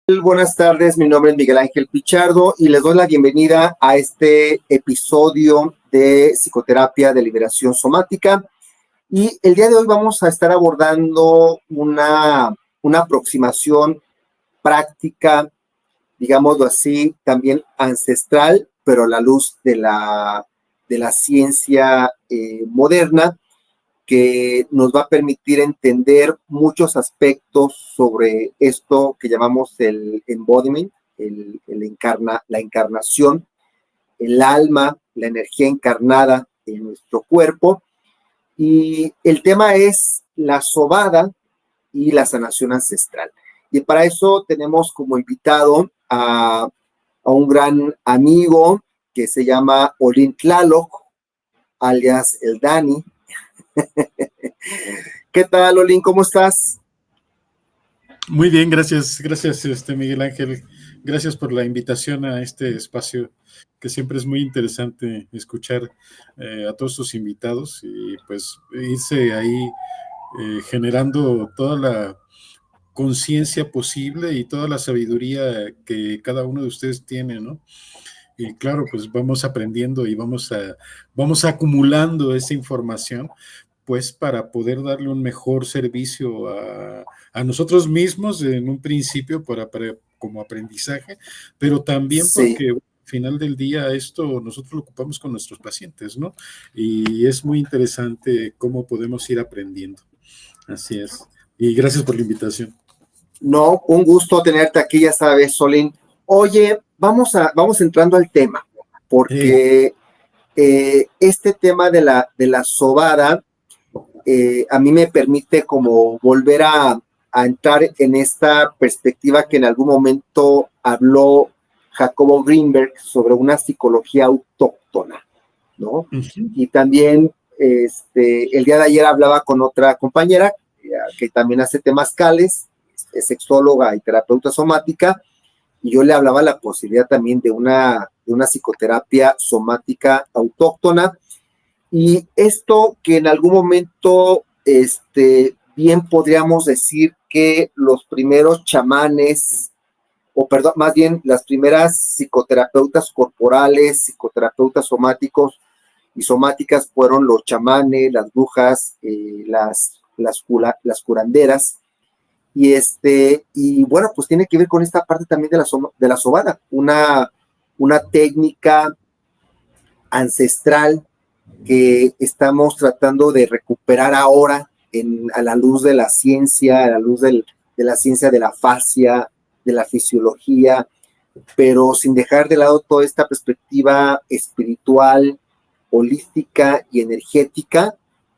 Buenas tardes, mi nombre es Miguel Ángel Pichardo y les doy la bienvenida a este episodio de Psicoterapia de Liberación Somática. Y el día de hoy vamos a estar abordando una aproximación práctica, digámoslo así, también ancestral, pero a la luz de la ciencia moderna, que nos va a permitir entender muchos aspectos sobre esto que llamamos el embodiment, la encarnación, el alma, la energía encarnada en nuestro cuerpo. Y el tema es la sobada y la sanación ancestral. Y para eso tenemos como invitado a un gran amigo que se llama Olin Tlaloc, alias el Dani. ¿Qué tal, Olin? ¿Cómo estás? Muy bien, gracias, Miguel Ángel. Gracias por la invitación a este espacio, que siempre es muy interesante escuchar a todos tus invitados y pues irse ahí generando toda la conciencia posible y toda la sabiduría que cada uno de ustedes tiene, ¿no? Y claro, pues vamos aprendiendo y vamos acumulando esa información, pues para poder darle un mejor servicio a nosotros mismos en un principio como aprendizaje, pero también Sí. porque al final del día esto nosotros lo ocupamos con nuestros pacientes, ¿no? Y es muy interesante cómo podemos ir aprendiendo. Así es. Y gracias por la invitación. No, un gusto tenerte aquí, ya sabes, Solín. Oye, vamos entrando al tema, porque este tema de la sobada a mí me permite como volver a entrar en esta perspectiva que en algún momento habló Jacobo Greenberg sobre una psicología autóctona, ¿no? Uh-huh. Y también el día de ayer hablaba con otra compañera que también hace temazcales, es sexóloga y terapeuta somática, y yo le hablaba la posibilidad también de una psicoterapia somática autóctona. Y esto que en algún momento, bien podríamos decir que los primeros chamanes, o perdón, más bien las primeras psicoterapeutas corporales, psicoterapeutas somáticos y somáticas fueron los chamanes, las brujas, las curanderas. Y bueno, pues tiene que ver con esta parte también de la sobada, una técnica ancestral que estamos tratando de recuperar ahora a la luz de la ciencia, a la luz de la ciencia de la fascia, de la fisiología, pero sin dejar de lado toda esta perspectiva espiritual, holística y energética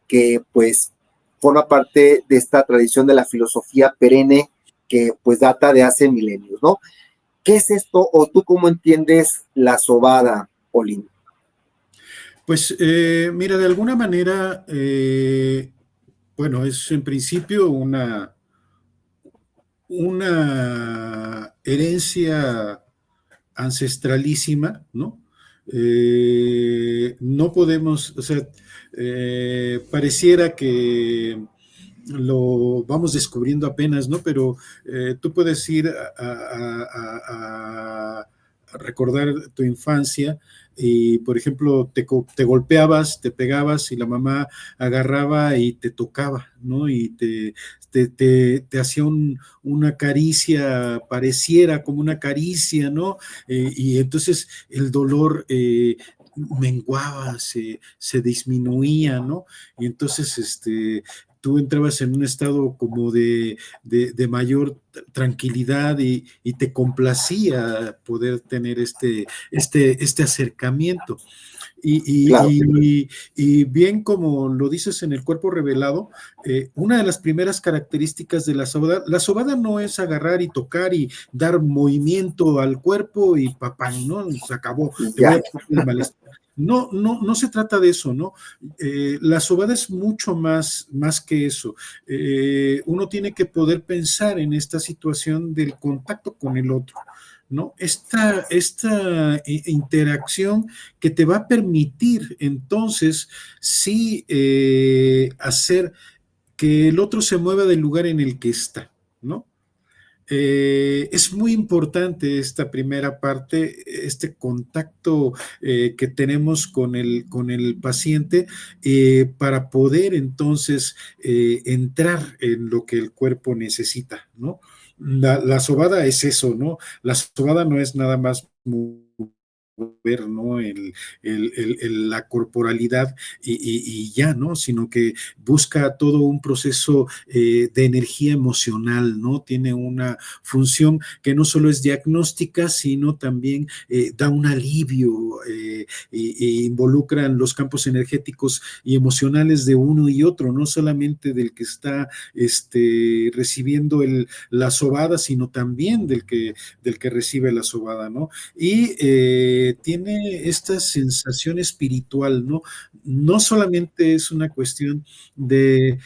que pues forma parte de esta tradición de la filosofía perenne que pues data de hace milenios, ¿no? ¿Qué es esto o tú cómo entiendes la sobada, Olin? Pues mira, de alguna manera, bueno, es en principio una herencia ancestralísima, ¿no? No podemos, o sea, pareciera que lo vamos descubriendo apenas, ¿no? Pero tú puedes ir a recordar tu infancia y, por ejemplo, te golpeabas, te pegabas y la mamá agarraba y te tocaba, ¿no? Y te hacía una caricia, pareciera como una caricia, ¿no? Y entonces el dolor menguaba, se disminuía, ¿no? Y entonces, tú entrabas en un estado como de mayor tranquilidad y te complacía poder tener este acercamiento. Claro. Y bien como lo dices en el cuerpo revelado, una de las primeras características de la sobada no es agarrar y tocar y dar movimiento al cuerpo y papá, ¿no? Se acabó, te voy Ya. a quitar el malestar. No se trata de eso, ¿no? La sobada es mucho más que eso. Uno tiene que poder pensar en esta situación del contacto con el otro, ¿no? Esta interacción que te va a permitir entonces sí hacer que el otro se mueva del lugar en el que está, ¿no? Es muy importante esta primera parte, este contacto que tenemos con el paciente para poder entonces entrar en lo que el cuerpo necesita, ¿no? La sobada es eso, ¿no? La sobada no es nada más ver, ¿no? La corporalidad y ya, ¿no? Sino que busca todo un proceso de energía emocional, ¿no? Tiene una función que no solo es diagnóstica, sino también da un alivio y involucran los campos energéticos y emocionales de uno y otro, no solamente del que está recibiendo la sobada, sino también del que recibe la sobada, ¿no? Y tiene esta sensación espiritual, ¿no? No solamente es una cuestión de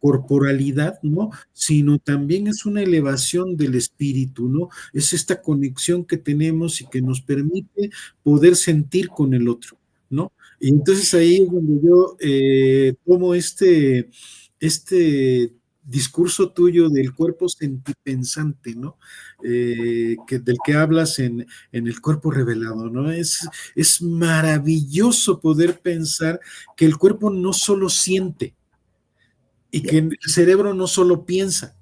corporalidad, ¿no? Sino también es una elevación del espíritu, ¿no? Es esta conexión que tenemos y que nos permite poder sentir con el otro, ¿no? Y entonces ahí es donde yo tomo este discurso tuyo del cuerpo sentipensante, ¿no? Del que hablas en el cuerpo revelado, ¿no? Es maravilloso poder pensar que el cuerpo no solo siente, y que el cerebro no solo piensa,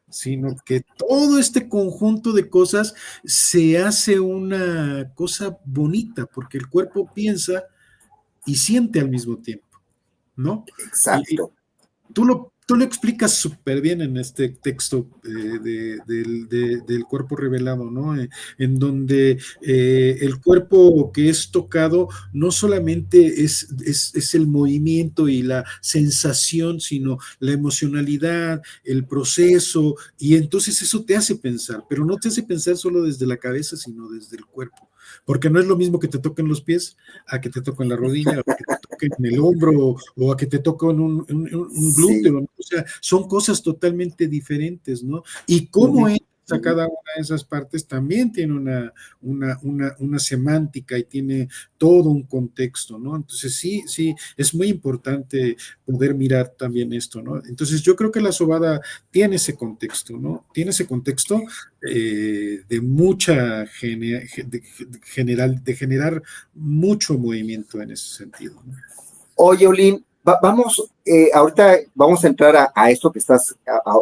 sino que todo este conjunto de cosas se hace una cosa bonita, porque el cuerpo piensa y siente al mismo tiempo, ¿no? Y Exacto. tú lo explicas súper bien en este texto del cuerpo revelado, ¿no? En donde el cuerpo que es tocado no solamente es el movimiento y la sensación, sino la emocionalidad, el proceso, y entonces eso te hace pensar, pero no te hace pensar solo desde la cabeza, sino desde el cuerpo. Porque no es lo mismo que te toquen los pies a que te toquen la rodilla, a que te toquen en el hombro o a que te toquen un Sí. glúteo, ¿no? O sea, son cosas totalmente diferentes, ¿no? Y cómo Ujú. entras a cada una de esas partes también tiene una semántica y tiene todo un contexto, ¿no? Entonces sí, es muy importante poder mirar también esto, ¿no? Entonces yo creo que la sobada tiene ese contexto, ¿no? Tiene ese contexto de mucha de generar mucho movimiento en ese sentido, ¿no? Oye, Olin, vamos, ahorita vamos a entrar a esto que estás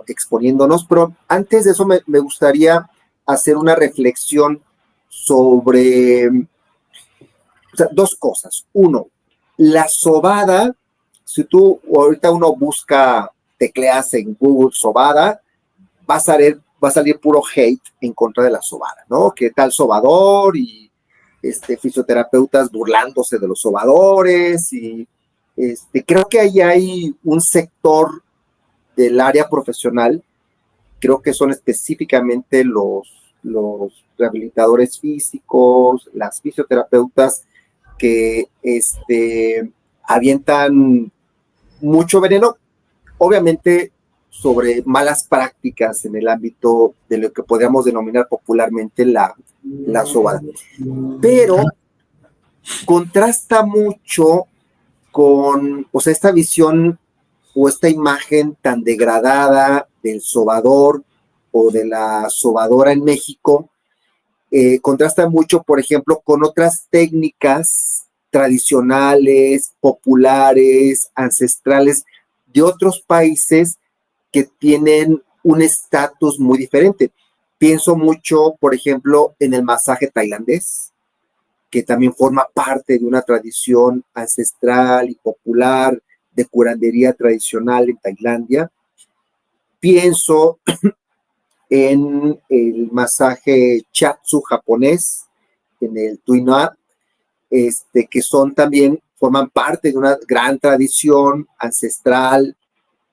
exponiéndonos, pero antes de eso me gustaría hacer una reflexión sobre, o sea, dos cosas. Uno, la sobada, si tú ahorita uno busca, tecleas en Google sobada, va a salir puro hate en contra de la sobada, ¿no? ¿Qué tal sobador? Y fisioterapeutas burlándose de los sobadores y creo que ahí hay un sector del área profesional, creo que son específicamente los rehabilitadores físicos, las fisioterapeutas que avientan mucho veneno, obviamente sobre malas prácticas en el ámbito de lo que podríamos denominar popularmente la sobada. Pero contrasta mucho con, o sea, esta visión o esta imagen tan degradada del sobador o de la sobadora en México, contrasta mucho, por ejemplo, con otras técnicas tradicionales, populares, ancestrales de otros países que tienen un estatus muy diferente. Pienso mucho, por ejemplo, en el masaje tailandés, que también forma parte de una tradición ancestral y popular de curandería tradicional en Tailandia. Pienso en el masaje Chatsu japonés, en el Tuinua, que son también, forman parte de una gran tradición ancestral,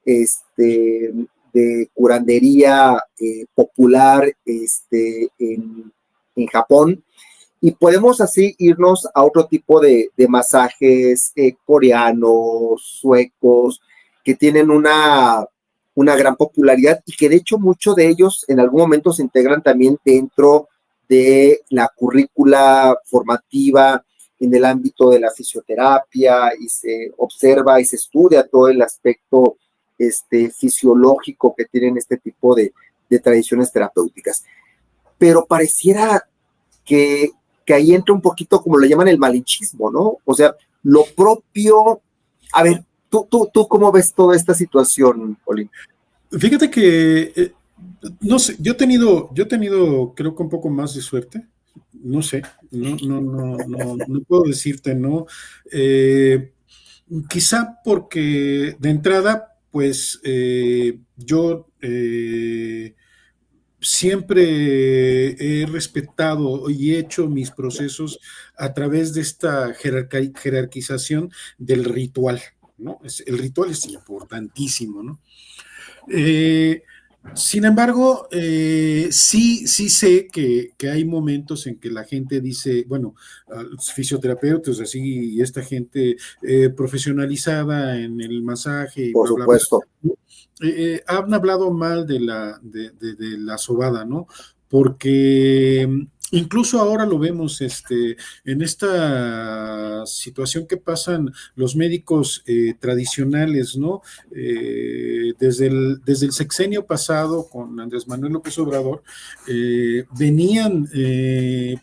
de curandería popular en Japón. Y podemos así irnos a otro tipo de masajes coreanos, suecos, que tienen una gran popularidad y que de hecho muchos de ellos en algún momento se integran también dentro de la currícula formativa en el ámbito de la fisioterapia y se observa y se estudia todo el aspecto fisiológico que tienen este tipo de tradiciones terapéuticas. Pero pareciera que ahí entra un poquito, como lo llaman, el malinchismo, ¿no? O sea, lo propio. A ver, ¿tú cómo ves toda esta situación, Olin? Fíjate que, no sé, yo he tenido, creo que un poco más de suerte. No sé, no puedo decirte, ¿no? Eh, Quizá porque de entrada, pues yo siempre he respetado y he hecho mis procesos a través de esta jerarquización del ritual, ¿no? El ritual es importantísimo, ¿no? Eh, Sin embargo, sí sé que hay momentos en que la gente dice, bueno, los fisioterapeutas, así, y esta gente profesionalizada en el masaje y Por bla, bla, bla, supuesto. han hablado mal de la sobada, ¿no? Porque incluso ahora lo vemos en esta situación que pasan los médicos tradicionales, ¿no? Desde el sexenio pasado con Andrés Manuel López Obrador, venían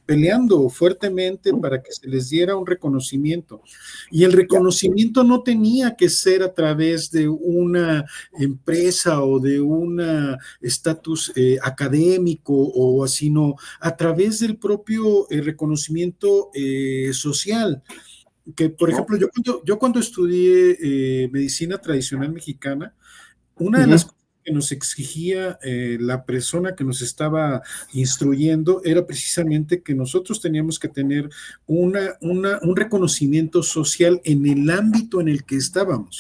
peleando fuertemente para que se les diera un reconocimiento. Y el reconocimiento no tenía que ser a través de una empresa o de un estatus académico o así, no, a través del propio reconocimiento social. Que, por ejemplo, yo cuando estudié medicina tradicional mexicana, una de las cosas que nos exigía la persona que nos estaba instruyendo era precisamente que nosotros teníamos que tener un reconocimiento social en el ámbito en el que estábamos.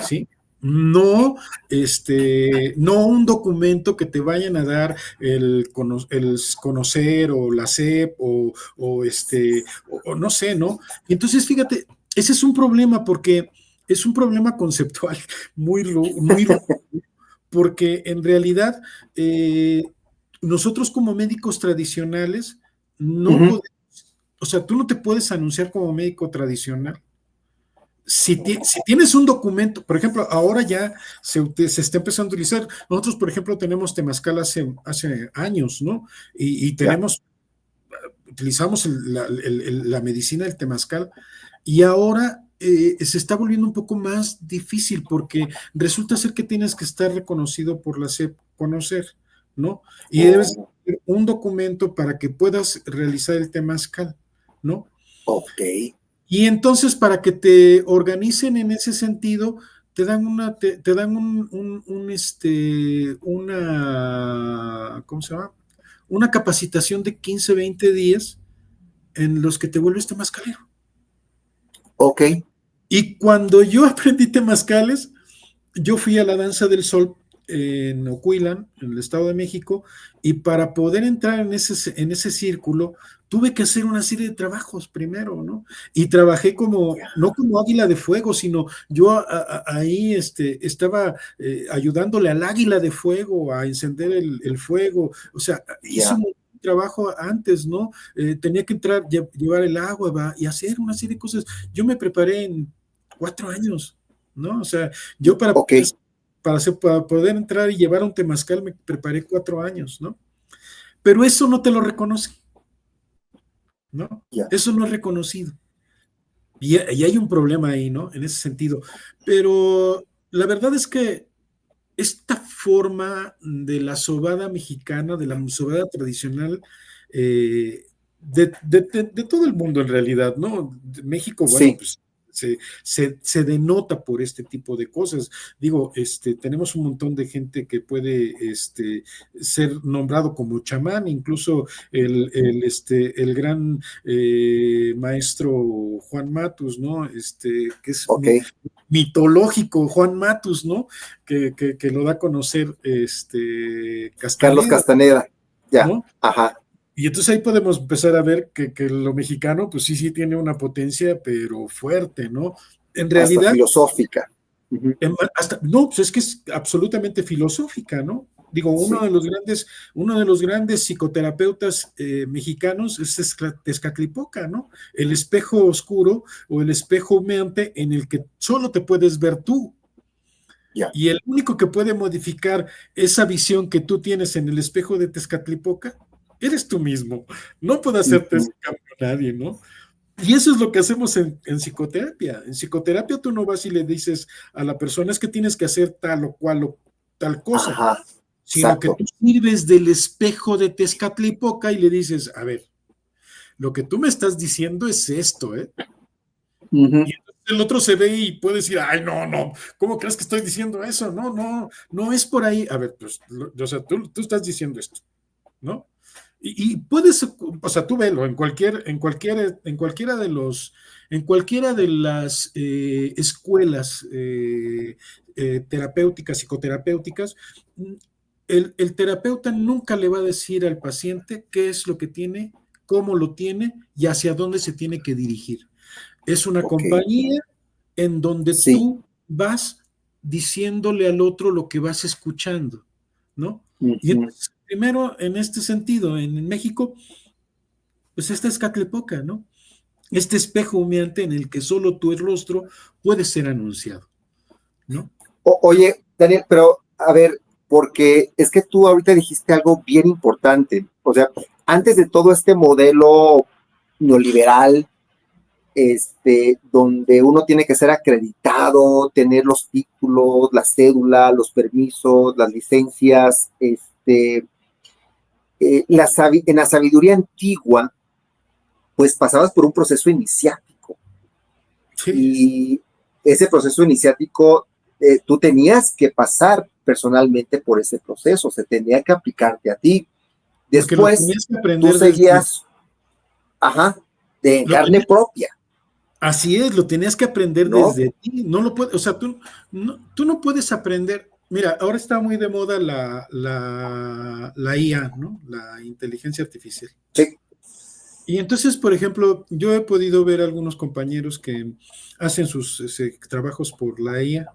¿Sí? No, no un documento que te vayan a dar el conocer o la SEP o no sé, ¿no? Entonces, fíjate, ese es un problema porque es un problema conceptual muy porque en realidad nosotros como médicos tradicionales no podemos, o sea, tú no te puedes anunciar como médico tradicional. Si tienes un documento, por ejemplo, ahora ya se está empezando a utilizar. Nosotros, por ejemplo, tenemos Temazcal hace años, ¿no? Y utilizamos la medicina del Temazcal y ahora se está volviendo un poco más difícil porque resulta ser que tienes que estar reconocido por la SEP, conocer, ¿no? Y debes tener un documento para que puedas realizar el Temazcal, ¿no? Ok. Y entonces, para que te organicen en ese sentido, te dan te dan ¿cómo se llama? Una capacitación de 15, 20 días en los que te vuelves temazcalero. Ok. Y cuando yo aprendí temazcales, yo fui a la Danza del Sol en Ocuilan, en el Estado de México, y para poder entrar en ese círculo, tuve que hacer una serie de trabajos primero, ¿no? Y trabajé no como águila de fuego, sino yo ahí estaba ayudándole al águila de fuego a encender el fuego, o sea, hice un trabajo antes, ¿no? Tenía que entrar, llevar el agua y hacer una serie de cosas. Yo me preparé en 4 años, ¿no? O sea, yo para poder entrar y llevar un temazcal me preparé 4 años, ¿no? Pero eso no te lo reconoce, ¿no? Eso no es reconocido. Y hay un problema ahí, ¿no? En ese sentido. Pero la verdad es que esta forma de la sobada mexicana, de la sobada tradicional, de todo el mundo en realidad, ¿no? México, bueno, pues se denota por este tipo de cosas. Digo, tenemos un montón de gente que puede ser nombrado como chamán, incluso el gran maestro Juan Matus, ¿no? Que es mitológico Juan Matus, ¿no? Que lo da a conocer Castaneda, Carlos Castaneda, ya, ¿no? Ajá. Y entonces ahí podemos empezar a ver que lo mexicano, pues sí tiene una potencia, pero fuerte, ¿no? En Hasta realidad, filosófica. no, pues es que es absolutamente filosófica, ¿no? Digo, uno de los grandes psicoterapeutas mexicanos es Tezcatlipoca, ¿no? El espejo oscuro o el espejo humeante en el que solo te puedes ver tú, Ya. Y el único que puede modificar esa visión que tú tienes en el espejo de Tezcatlipoca, eres tú mismo. No puede hacerte ese Ujú. cambio nadie, ¿no? Y eso es lo que hacemos en psicoterapia. En psicoterapia tú no vas y le dices a la persona es que tienes que hacer tal o cual o tal cosa, Ajá, sino que exacto. tú sirves del espejo de Tezcatlipoca y le dices, a ver, lo que tú me estás diciendo es esto, ¿eh? Ujú. Y el otro se ve y puede decir, ay, no, no, ¿cómo crees que estoy diciendo eso? No, no, no es por ahí. A ver, pues, o sea, tú estás diciendo esto, ¿no? Y puedes, o sea, tú velo en cualquiera de las escuelas terapéuticas, psicoterapéuticas, el terapeuta nunca le va a decir al paciente qué es lo que tiene, cómo lo tiene y hacia dónde se tiene que dirigir. Es una Ok, compañía en donde sí. tú vas diciéndole al otro lo que vas escuchando, ¿no? Y Ujú. entonces, primero, en este sentido, en México, pues esta es Catlepoca, ¿no? Este espejo humeante en el que solo tu rostro puede ser anunciado, ¿no? Oye, Daniel, pero a ver, porque es que tú ahorita dijiste algo bien importante. O sea, antes de todo este modelo neoliberal, donde uno tiene que ser acreditado, tener los títulos, la cédula, los permisos, las licencias, en la sabiduría antigua, pues pasabas por un proceso iniciático Sí, y ese proceso iniciático, tú tenías que pasar personalmente por ese proceso, se tenía que aplicarte a ti. porque lo Después, tenías que tú aprender desde, seguías, ajá, de lo carne tenías, propia, así es, lo tenías que aprender ¿no? desde ti, no lo puedes, o sea, tú no puedes aprender, mira, ahora está muy de moda la IA, ¿no? La inteligencia artificial. Sí. Y entonces, por ejemplo, yo he podido ver algunos compañeros que hacen sus trabajos por la IA,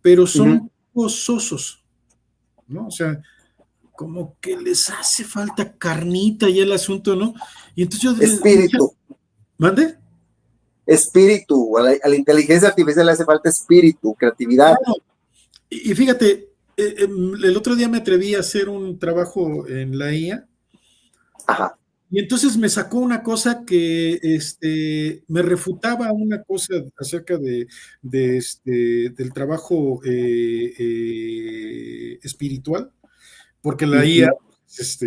pero son Uh-huh. un poco sosos, ¿no? O sea, como que les hace falta carnita y el asunto, ¿no? Y entonces yo les decía, Espíritu, ¿mande? espíritu, a la inteligencia artificial le hace falta espíritu, creatividad. Claro. Y fíjate, el otro día me atreví a hacer un trabajo en la IA Ajá. y entonces me sacó una cosa que me refutaba una cosa acerca del trabajo espiritual, porque la IA Uh-huh. es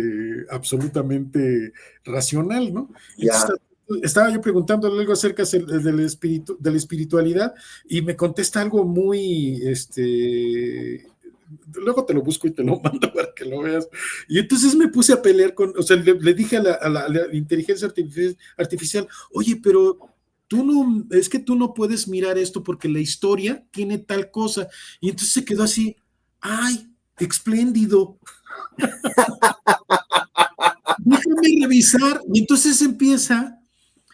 absolutamente racional, ¿no? Entonces Ya. estaba yo preguntándole algo acerca de la espiritualidad y me contesta algo muy, luego te lo busco y te lo mando para que lo veas. Y entonces me puse a pelear o sea, le dije a la inteligencia artificial, oye, pero tú no, es que tú no puedes mirar esto porque la historia tiene tal cosa. Y entonces se quedó así, ay, espléndido, déjame revisar. Y entonces empieza,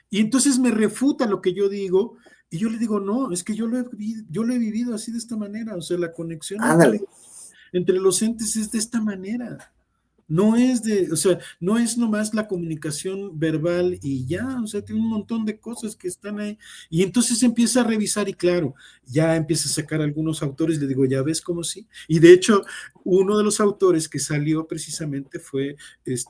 y entonces me refuta lo que yo digo, y yo le digo, no, es que yo lo he vivido así de esta manera, o sea, la conexión Ándale. entre los entes es de esta manera. No es o sea, no es nomás la comunicación verbal y ya, o sea, tiene un montón de cosas que están ahí. Y entonces empieza a revisar y claro, ya empieza a sacar algunos autores, le digo, ya ves cómo sí. Y de hecho, uno de los autores que salió precisamente fue Reich,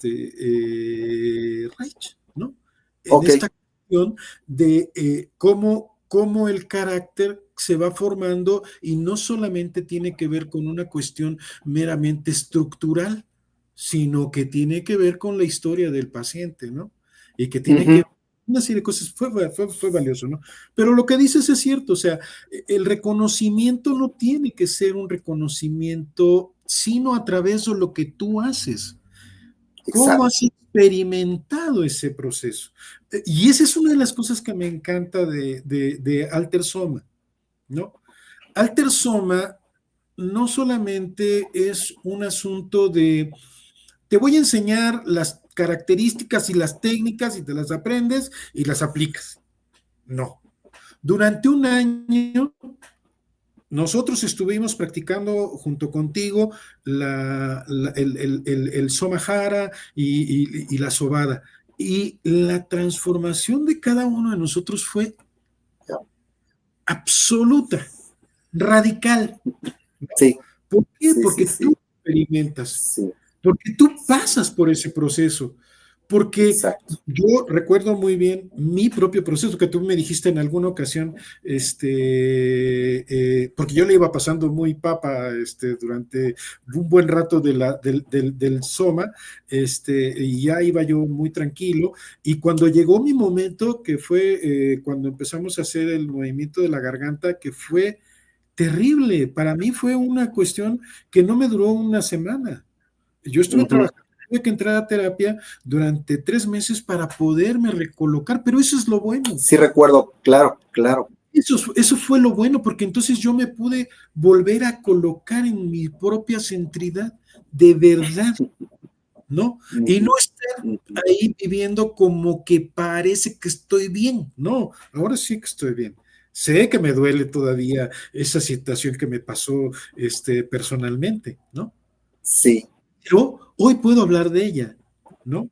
¿no? En Ok. esta cuestión de cómo el carácter se va formando y no solamente tiene que ver con una cuestión meramente estructural, sino que tiene que ver con la historia del paciente, ¿no? Y que tiene que Uh-huh. ver una serie de cosas, fue valioso, ¿no? Pero lo que dices es cierto, o sea, el reconocimiento no tiene que ser un reconocimiento, sino a través de lo que tú haces. ¿Cómo has Exacto. experimentado ese proceso? Y esa es una de las cosas que me encanta de Alter Soma, ¿no? Alter Soma no solamente es un asunto de te voy a enseñar las características y las técnicas y te las aprendes y las aplicas. No. Durante un año nosotros estuvimos practicando junto contigo el Somahara y la Sobada. Y la transformación de cada uno de nosotros fue Ya. absoluta, radical. Sí, ¿Por qué? sí, sí, Porque tú sí, experimentas, sí, porque tú pasas por ese proceso, porque exacto. yo recuerdo muy bien mi propio proceso que tú me dijiste en alguna ocasión, porque yo le iba pasando muy papa durante un buen rato del Soma, y ya iba yo muy tranquilo, y cuando llegó mi momento, que fue cuando empezamos a hacer el movimiento de la garganta, que fue terrible, para mí fue una cuestión que no me duró una semana. Yo estuve Ujú. trabajando, tuve que entrar a terapia durante 3 meses para poderme recolocar, pero eso es lo bueno. Sí recuerdo, claro, claro. Eso fue lo bueno, porque entonces yo me pude volver a colocar en mi propia centridad de verdad, ¿no? Y no Ujú, estar ujú. ahí viviendo como que parece que estoy bien. No, ahora sí que estoy bien. Sé que me duele todavía esa situación que me pasó personalmente, ¿no? Sí, Pero hoy puedo hablar de ella, ¿no?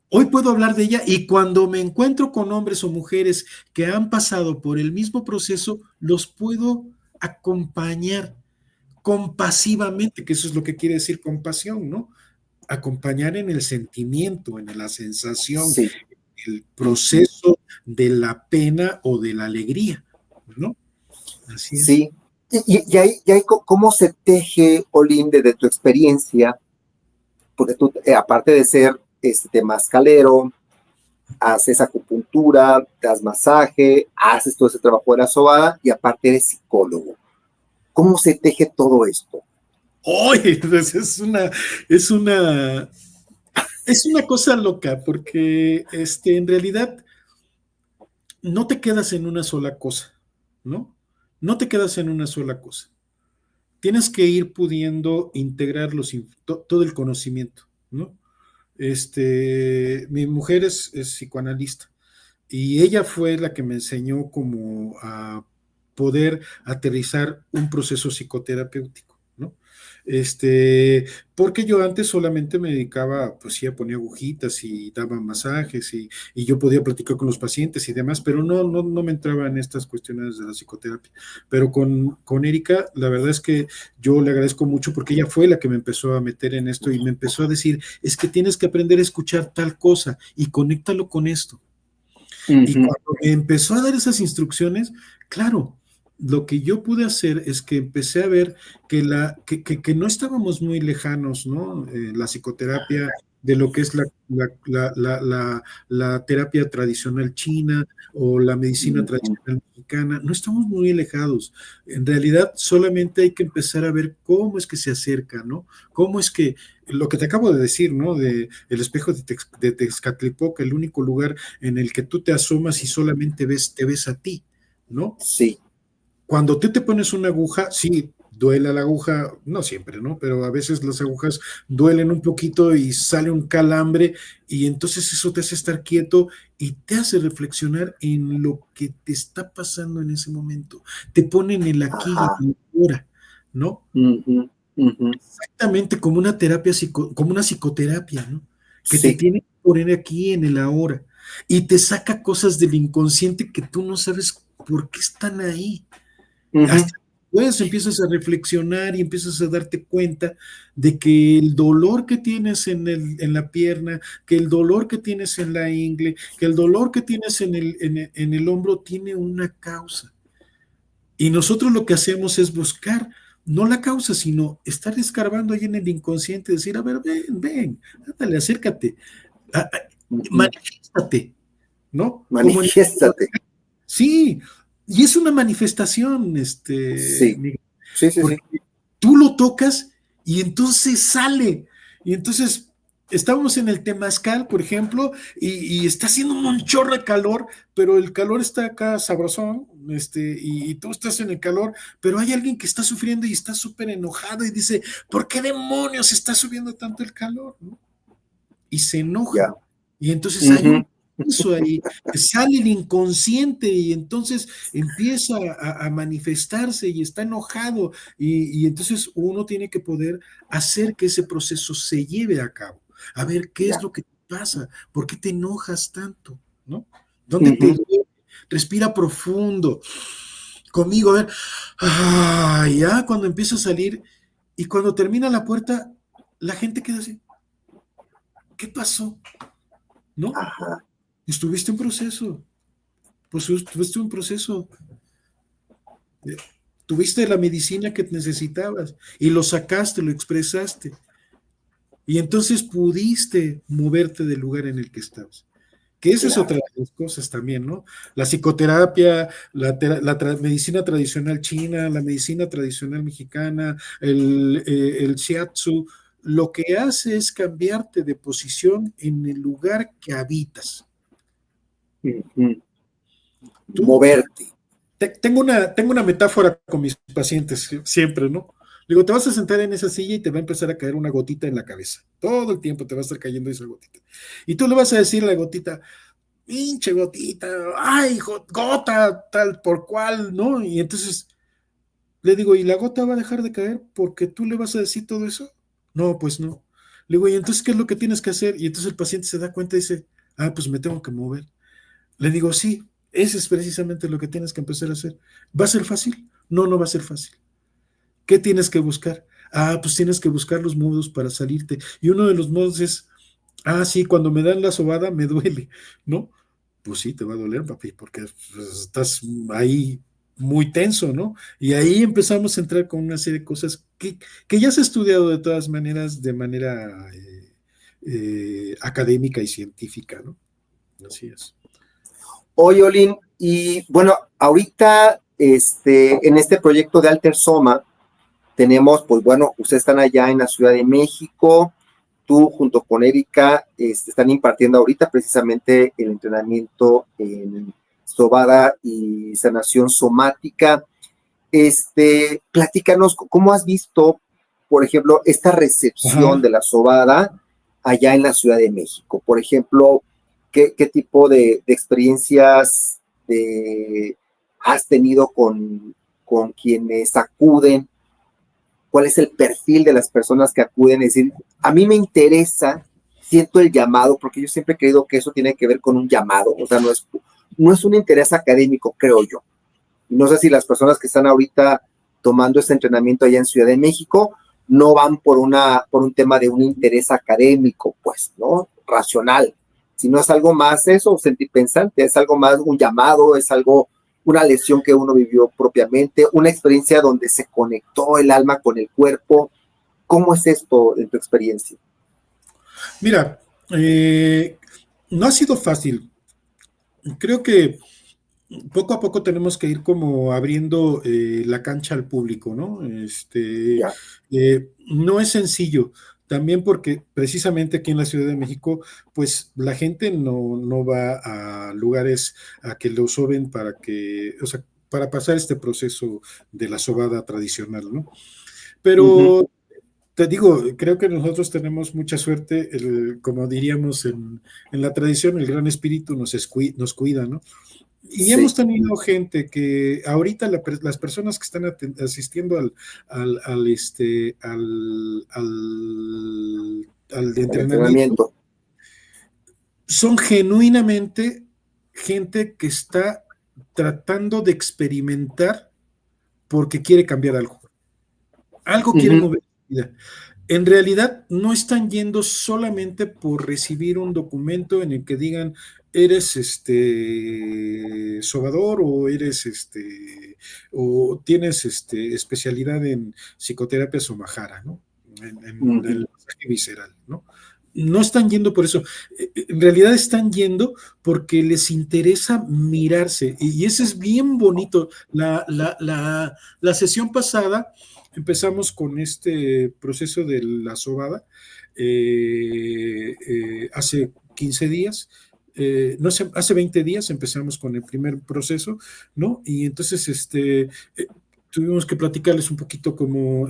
Hoy puedo hablar de ella y cuando me encuentro con hombres o mujeres que han pasado por el mismo proceso, los puedo acompañar compasivamente, que eso es lo que quiere decir compasión, ¿no? Acompañar en el sentimiento, en la sensación, sí. el Ujú. proceso de la pena o de la alegría, ¿no? Así es. Sí. ¿Cómo se teje, Olim, desde tu experiencia? Porque tú, aparte de ser mascalero, haces acupuntura, das masaje, haces todo ese trabajo de la sobada y aparte eres psicólogo. ¿Cómo se teje todo esto? Oye, pues es una, es una cosa loca, porque en realidad no te quedas en una sola cosa, ¿no? No te quedas en una sola cosa. Tienes que ir pudiendo integrar todo el conocimiento, ¿no? Mi mujer es psicoanalista y ella fue la que me enseñó como a poder aterrizar un proceso psicoterapéutico, ¿no? Porque yo antes solamente me dedicaba, pues sí, a poner agujitas y daba masajes y yo podía platicar con los pacientes y demás, pero no me entraba en estas cuestiones de la psicoterapia. Pero con Erika, la verdad es que yo le agradezco mucho porque ella fue la que me empezó a meter en esto y me empezó a decir, es que tienes que aprender a escuchar tal cosa y conéctalo con esto. Y Ujú. cuando me empezó a dar esas instrucciones, claro, lo que yo pude hacer es que empecé a ver que no estábamos muy lejanos, ¿no? La psicoterapia de lo que es la terapia tradicional china o la medicina Ujú. tradicional mexicana, no estamos muy alejados. En realidad, solamente hay que empezar a ver cómo es que se acerca, ¿no? Cómo es que, lo que te acabo de decir, ¿no? De el espejo de Texcatlipoca, el único lugar en el que tú te asomas y solamente te ves a ti, ¿no? Sí, Cuando tú te pones una aguja, sí, duele la aguja, no siempre, ¿no? Pero a veces las agujas duelen un poquito y sale un calambre y entonces eso te hace estar quieto y te hace reflexionar en lo que te está pasando en ese momento. Te pone en el aquí ajá. y el ahora, ¿no? Ujú, ujú. Exactamente como una terapia, como una psicoterapia, ¿no? Que te Sí. tiene que poner aquí en el ahora y te saca cosas del inconsciente que tú no sabes por qué están ahí. Ujú. Hasta después empiezas a reflexionar y empiezas a darte cuenta de que el dolor que tienes en la pierna, que el dolor que tienes en la ingle, que el dolor que tienes en el hombro tiene una causa. Y nosotros lo que hacemos es buscar no la causa, sino estar escarbando ahí en el inconsciente, decir, a ver, ven, ándale, acércate, Ujú. manifiéstate, ¿no? Como en Manifiéstate. sí, y es una manifestación, Sí, Miguel, sí, sí, sí. porque tú lo tocas y entonces sale. Y entonces estábamos en el Temazcal, por ejemplo, y está haciendo un chorro de calor, pero el calor está acá sabrosón, y tú estás en el calor, pero hay alguien que está sufriendo y está súper enojado y dice, ¿por qué demonios está subiendo tanto el calor? ¿No? Y se enoja. Ya. Y entonces hay un Ujú. eso ahí, sale el inconsciente y entonces empieza a manifestarse y está enojado y entonces uno tiene que poder hacer que ese proceso se lleve a cabo. A ver qué es Ya. lo que te pasa, por qué te enojas tanto, ¿no? ¿Dónde te Ujú. duele? Respira profundo. conmigo, a ver, ya cuando empieza a salir y cuando termina la puerta, la gente queda así, ¿qué pasó? ¿No? Ajá. Estuviste en proceso, pues estuviste en proceso, eh, tuviste la medicina que necesitabas y lo sacaste, lo expresaste y entonces pudiste moverte del lugar en el que estabas. Que esa es otra Claro. de las cosas también, ¿no? La psicoterapia, medicina tradicional china, la medicina tradicional mexicana, el shiatsu, lo que hace es cambiarte de posición en el lugar que habitas. Ujú. Tú, Moverte. tengo una metáfora con mis pacientes siempre, ¿no? Digo, te vas a sentar en esa silla y te va a empezar a caer una gotita en la cabeza. Todo el tiempo te va a estar cayendo esa gotita. Y tú le vas a decir a la gotita, pinche gotita, ay, gota, tal por cual, ¿no? Y entonces le digo, ¿y la gota va a dejar de caer porque tú le vas a decir todo eso? No, pues no. Le digo, ¿y entonces qué es lo que tienes que hacer? Y entonces el paciente se da cuenta y dice, pues me tengo que mover. Le digo, sí, ese es precisamente lo que tienes que empezar a hacer. ¿Va a ser fácil? No, no va a ser fácil. ¿Qué tienes que buscar? Pues tienes que buscar los modos para salirte. Y uno de los modos es, sí, cuando me dan la sobada me duele, ¿no? Pues sí, te va a doler, papi, porque pues, estás ahí muy tenso, ¿no? Y ahí empezamos a entrar con una serie de cosas que ya se ha estudiado de todas maneras, de manera académica y científica, ¿no? Así es. Oye, Olin, y bueno, ahorita en este proyecto de Alter Soma tenemos, pues bueno, ustedes están allá en la Ciudad de México, tú junto con Erika están impartiendo ahorita precisamente el entrenamiento en sobada y sanación somática. Platícanos, ¿cómo has visto, por ejemplo, esta recepción Ajá. de la sobada allá en la Ciudad de México? Por ejemplo, ¿qué tipo de experiencias has tenido con quienes acuden? ¿Cuál es el perfil de las personas que acuden? Es decir, a mí me interesa, siento el llamado, porque yo siempre he creído que eso tiene que ver con un llamado, o sea, no es un interés académico, creo yo. No sé si las personas que están ahorita tomando este entrenamiento allá en Ciudad de México no van por un tema de un interés académico, pues, ¿no? Racional, sino es algo más eso, sentipensante, es algo más un llamado, es algo, una lesión que uno vivió propiamente, una experiencia donde se conectó el alma con el cuerpo. ¿Cómo es esto en tu experiencia? Mira, no ha sido fácil. Creo que poco a poco tenemos que ir como abriendo la cancha al público, ¿no? Ya. No es sencillo, también porque precisamente aquí en la Ciudad de México, pues la gente no va a lugares a que lo soben para que, o sea, para pasar este proceso de la sobada tradicional, ¿no? Uh-huh. Pero te digo, creo que nosotros tenemos mucha suerte, como diríamos en la tradición, el gran espíritu nos cuida, ¿no? Y hemos Sí. tenido gente que ahorita las personas que están asistiendo al de El entrenamiento entrenamiento. son genuinamente gente que está tratando de experimentar porque quiere cambiar algo. Algo quiere Uh-huh. mover su vida. En realidad no están yendo solamente por recibir un documento en el que digan eres sobador o eres o tienes especialidad en psicoterapia somajara, ¿no? En Uh-huh. el masaje visceral, ¿no? No están yendo por eso. En realidad están yendo porque les interesa mirarse. Y eso es bien bonito. La sesión pasada empezamos con este proceso de la sobada hace 15 días. No sé, hace 20 días empezamos con el primer proceso, ¿no? Y entonces tuvimos que platicarles un poquito como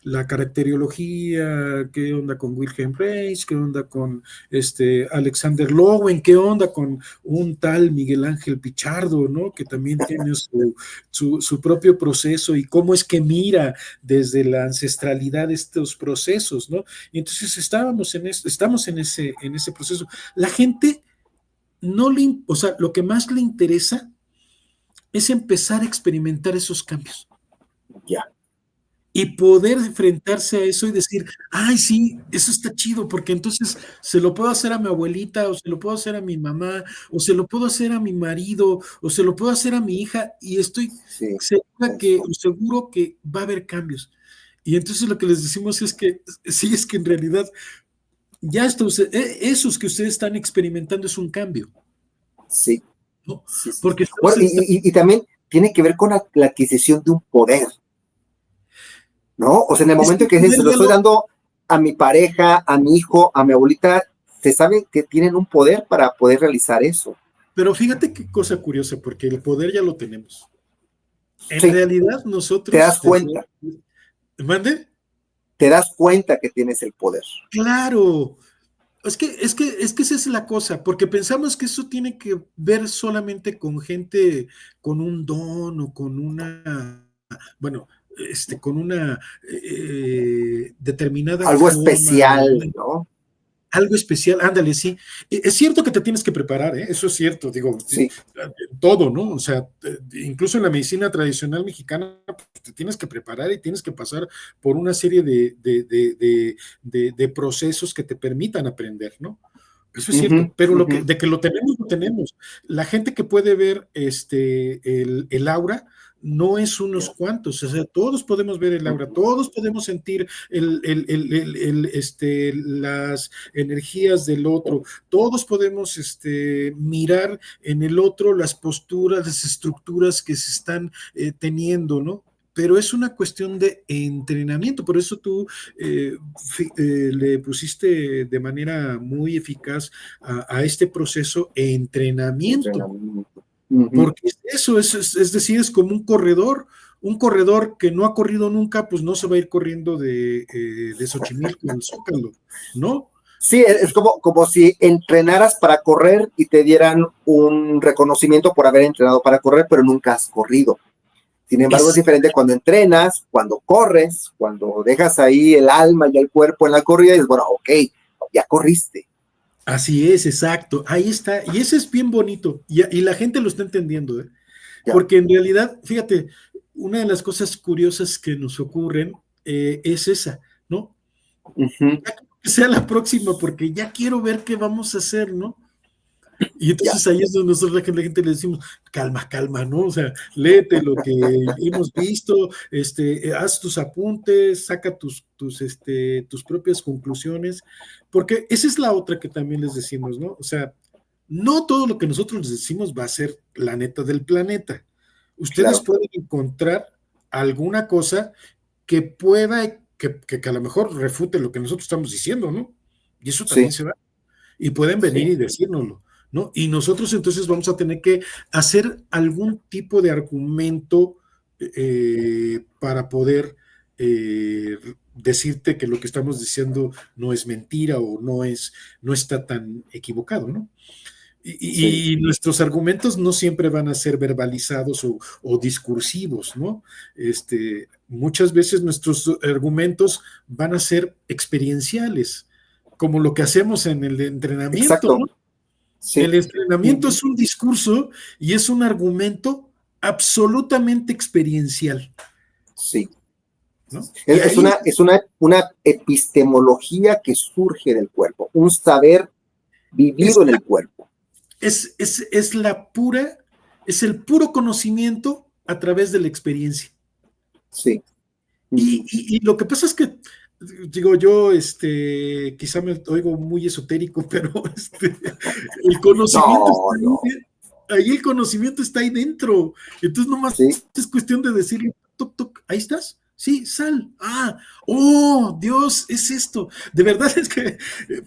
la caracteriología, qué onda con Wilhelm Reich, qué onda con Alexander Lowen, qué onda con un tal Miguel Ángel Pichardo, ¿no? Que también tiene su propio proceso y cómo es que mira desde la ancestralidad estos procesos, ¿no? Y entonces estamos en ese proceso. La gente no le, o sea, lo que más le interesa es empezar a experimentar esos cambios. Ya. Y poder enfrentarse a eso y decir, ay, sí, eso está chido, porque entonces se lo puedo hacer a mi abuelita, o se lo puedo hacer a mi mamá, o se lo puedo hacer a mi marido, o se lo puedo hacer a mi hija, y estoy Sí, seguro que va a haber cambios. Y entonces lo que les decimos es que, sí, es que en realidad ya esos que ustedes están experimentando es un cambio, sí, ¿no? sí, sí. Porque Bueno, estamos y también tiene que ver con la adquisición de un poder, ¿no? O sea, en el es que momento el en que poder se lo ya estoy dando a mi pareja, a mi hijo, a mi abuelita, se sabe que tienen un poder para poder realizar eso. pero fíjate qué cosa curiosa, porque el poder ya lo tenemos. En Sí, realidad te das nosotros, cuenta, ¿mande? te das cuenta que tienes el poder. Claro, es que esa es la cosa, porque pensamos que eso tiene que ver solamente con gente con un don o con una, bueno, con una determinada Algo forma o especial, una ¿no? algo especial, ándale, sí. Es cierto que te tienes que preparar, ¿eh? Eso es cierto, digo, Sí. todo, ¿no? O sea, incluso en la medicina tradicional mexicana, pues, te tienes que preparar y tienes que pasar por una serie de procesos que te permitan aprender, ¿no? Eso es Ujú, cierto, pero ujú. de que lo tenemos, lo tenemos. La gente que puede ver el aura no es unos cuantos, o sea, todos podemos ver el aura, todos podemos sentir las energías del otro, todos podemos mirar en el otro las posturas, las estructuras que se están teniendo, ¿no? Pero es una cuestión de entrenamiento, por eso tú le pusiste de manera muy eficaz a este proceso entrenamiento, Entrenamiento. Ujú. porque eso es decir, es como un corredor que no ha corrido nunca, pues no se va a ir corriendo de Xochimilco al Zócalo, ¿no? Sí, es como si entrenaras para correr y te dieran un reconocimiento por haber entrenado para correr, pero nunca has corrido. Sin embargo, es Es, diferente cuando entrenas, cuando corres, cuando dejas ahí el alma y el cuerpo en la corrida y dices, bueno, ok, ya corriste. así es, exacto, ahí está, y ese es bien bonito, y la gente lo está entendiendo, ¿eh? Ya. Porque en realidad, fíjate, una de las cosas curiosas que nos ocurren es esa, ¿no? Ujú. Ya quiero que sea la próxima, porque ya quiero ver qué vamos a hacer, ¿no? Y Ya. entonces ahí es donde nosotros la gente le decimos, calma, calma, ¿no? O sea, léete lo que hemos visto, haz tus apuntes, saca tus propias conclusiones, porque esa es la otra que también les decimos, ¿no? O sea, no todo lo que nosotros les decimos va a ser la neta del planeta. Ustedes Claro. pueden encontrar alguna cosa que pueda, que a lo mejor refute lo que nosotros estamos diciendo, ¿no? Y eso también Sí, se da. Y pueden venir sí. y decírnoslo, ¿no? Y nosotros entonces vamos a tener que hacer algún tipo de argumento para poder decirte que lo que estamos diciendo no es mentira o no está tan equivocado, ¿no? Sí. Y nuestros argumentos no siempre van a ser verbalizados o discursivos, ¿no? Muchas veces nuestros argumentos van a ser experienciales, como lo que hacemos en el entrenamiento, Exacto. ¿no? Sí. El entrenamiento Ujú. es un discurso y es un argumento absolutamente experiencial, Sí. ¿no? Y Es ahí una, es una epistemología que surge del cuerpo, un saber es, vivido en el cuerpo. es la pura, es el puro conocimiento a través de la experiencia. Sí. Y, Ujú. y, y lo que pasa es que, digo, yo quizá me oigo muy esotérico, pero el conocimiento está No, ahí, no. ahí el conocimiento está ahí dentro. Entonces, nomás Sí. es cuestión de decirle, toc, toc, ahí estás. Sí, sal. Ah, oh, Dios, es esto. De verdad es que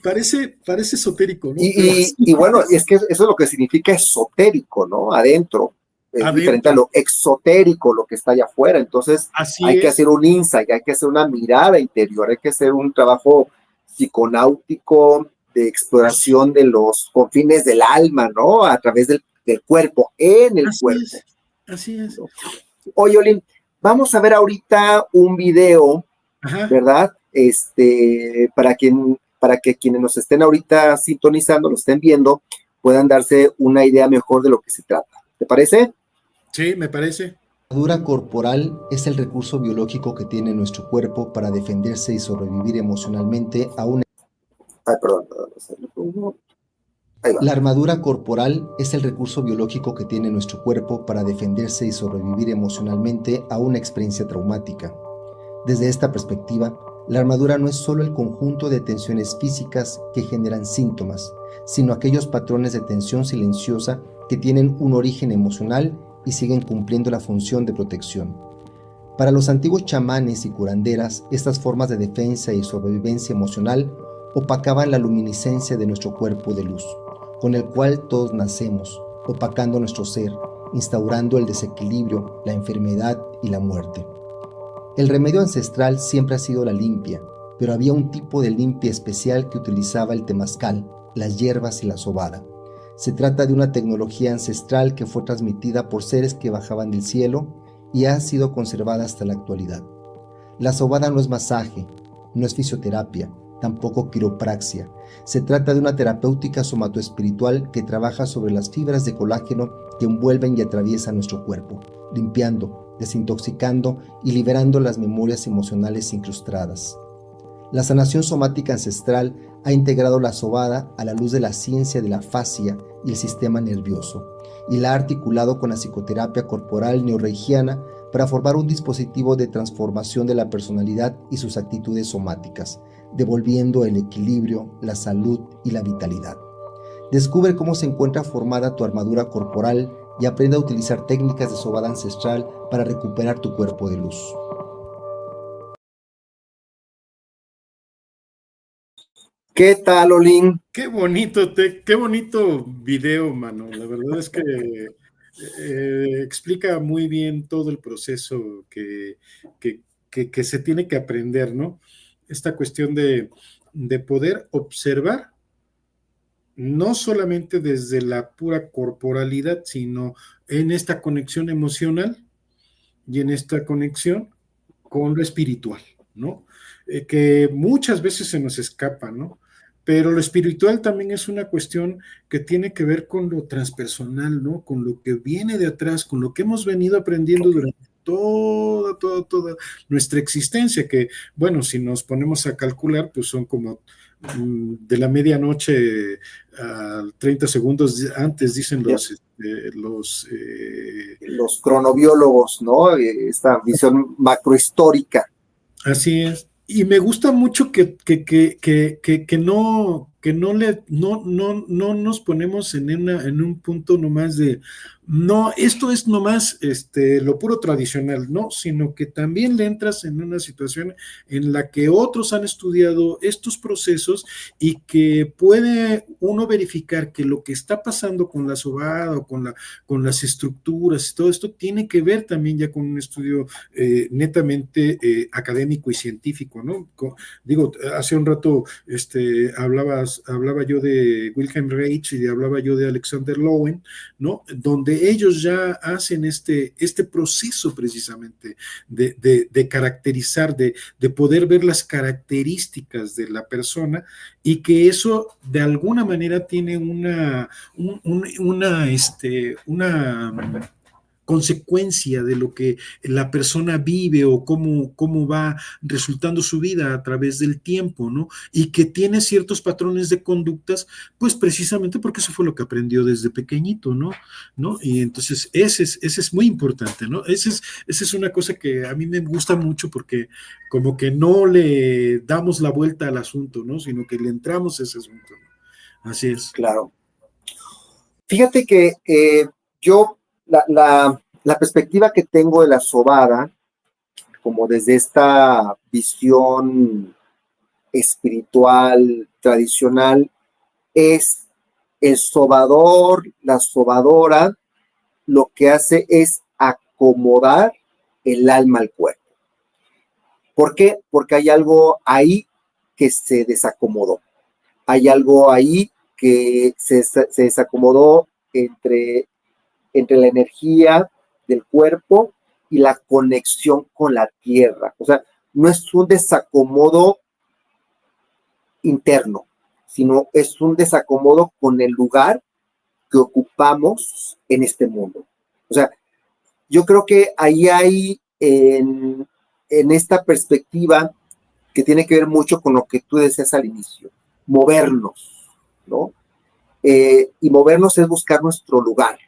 parece esotérico, ¿no? Pero Y bueno, es que eso es lo que significa esotérico, ¿no? Adentro. Es diferente a adentro. lo exotérico, lo que está allá afuera. Entonces, Así hay que hacer es. un insight, hay que hacer una mirada interior, hay que hacer un trabajo psiconáutico de Así, exploración de los confines del alma, ¿no? A través del cuerpo, en el así cuerpo, es. Así es. ¿no? Oye, Olin, vamos a ver ahorita un video, Ajá. ¿verdad? Para que quienes nos estén ahorita sintonizando, nos estén viendo, puedan darse una idea mejor de lo que se trata. ¿Te parece? Sí, me parece. La armadura corporal es el recurso biológico que tiene nuestro cuerpo para defenderse y sobrevivir emocionalmente a una... Ay, perdón. Ahí va. La armadura corporal es el recurso biológico que tiene nuestro cuerpo para defenderse y sobrevivir emocionalmente a una experiencia traumática. Desde esta perspectiva, la armadura no es solo el conjunto de tensiones físicas que generan síntomas, sino aquellos patrones de tensión silenciosa que tienen un origen emocional y siguen cumpliendo la función de protección. Para los antiguos chamanes y curanderas, estas formas de defensa y sobrevivencia emocional opacaban la luminiscencia de nuestro cuerpo de luz, con el cual todos nacemos, opacando nuestro ser, instaurando el desequilibrio, la enfermedad y la muerte. El remedio ancestral siempre ha sido la limpia, pero había un tipo de limpia especial que utilizaba el temazcal, las hierbas y la sobada. Se trata de una tecnología ancestral que fue transmitida por seres que bajaban del cielo y ha sido conservada hasta la actualidad. La sobada no es masaje, no es fisioterapia, tampoco quiropraxia. Se trata de una terapéutica somatoespiritual que trabaja sobre las fibras de colágeno que envuelven y atraviesan nuestro cuerpo, limpiando, desintoxicando y liberando las memorias emocionales incrustadas. La sanación somática ancestral ha integrado la sobada a la luz de la ciencia de la fascia y el sistema nervioso, y la ha articulado con la psicoterapia corporal neorreichiana para formar un dispositivo de transformación de la personalidad y sus actitudes somáticas, devolviendo el equilibrio, la salud y la vitalidad. Descubre cómo se encuentra formada tu armadura corporal y aprende a utilizar técnicas de sobada ancestral para recuperar tu cuerpo de luz. ¿Qué tal, Olin? Qué bonito video, mano. La verdad es que explica muy bien todo el proceso que, que se tiene que aprender, ¿no? Esta cuestión de poder observar, no solamente desde la pura corporalidad, sino en esta conexión emocional y en esta conexión con lo espiritual, ¿no? Que muchas veces se nos escapa, ¿no? Pero lo espiritual también es una cuestión que tiene que ver con lo transpersonal, ¿no? Con lo que viene de atrás, con lo que hemos venido aprendiendo durante toda nuestra existencia, que, bueno, si nos ponemos a calcular, pues son como de la medianoche a 30 segundos antes, dicen Los cronobiólogos, ¿no? Esta visión macrohistórica. así es. Y me gusta mucho que no nos ponemos en un punto nomás de, no, esto es nomás lo puro tradicional, no, sino que también le entras en una situación en la que otros han estudiado estos procesos y que puede uno verificar que lo que está pasando con la sobada o con las estructuras y todo esto tiene que ver también ya con un estudio netamente académico y científico, ¿no? Digo, hace un rato hablaba yo de Wilhelm Reich y hablaba yo de Alexander Lowen, ¿no? Donde ellos ya hacen este proceso precisamente de caracterizar, de poder ver las características de la persona y que eso de alguna manera tiene una consecuencia de lo que la persona vive o cómo va resultando su vida a través del tiempo, ¿no? Y que tiene ciertos patrones de conductas, pues precisamente porque eso fue lo que aprendió desde pequeñito, ¿no? ¿No? Y entonces ese es muy importante, ¿no? Esa es una cosa que a mí me gusta mucho porque como que no le damos la vuelta al asunto, ¿no? Sino que le entramos a ese asunto, ¿no? Así es. Claro. Fíjate que yo, la perspectiva que tengo de la sobada, como desde esta visión espiritual tradicional, es el sobador, la sobadora, lo que hace es acomodar el alma al cuerpo. ¿Por qué? Porque hay algo ahí que se desacomodó. Hay algo ahí que se desacomodó entre la energía del cuerpo y la conexión con la tierra. O sea, no es un desacomodo interno, sino es un desacomodo con el lugar que ocupamos en este mundo. O sea, yo creo que ahí hay en esta perspectiva que tiene que ver mucho con lo que tú decías al inicio, movernos, ¿no? Y movernos es buscar nuestro lugar.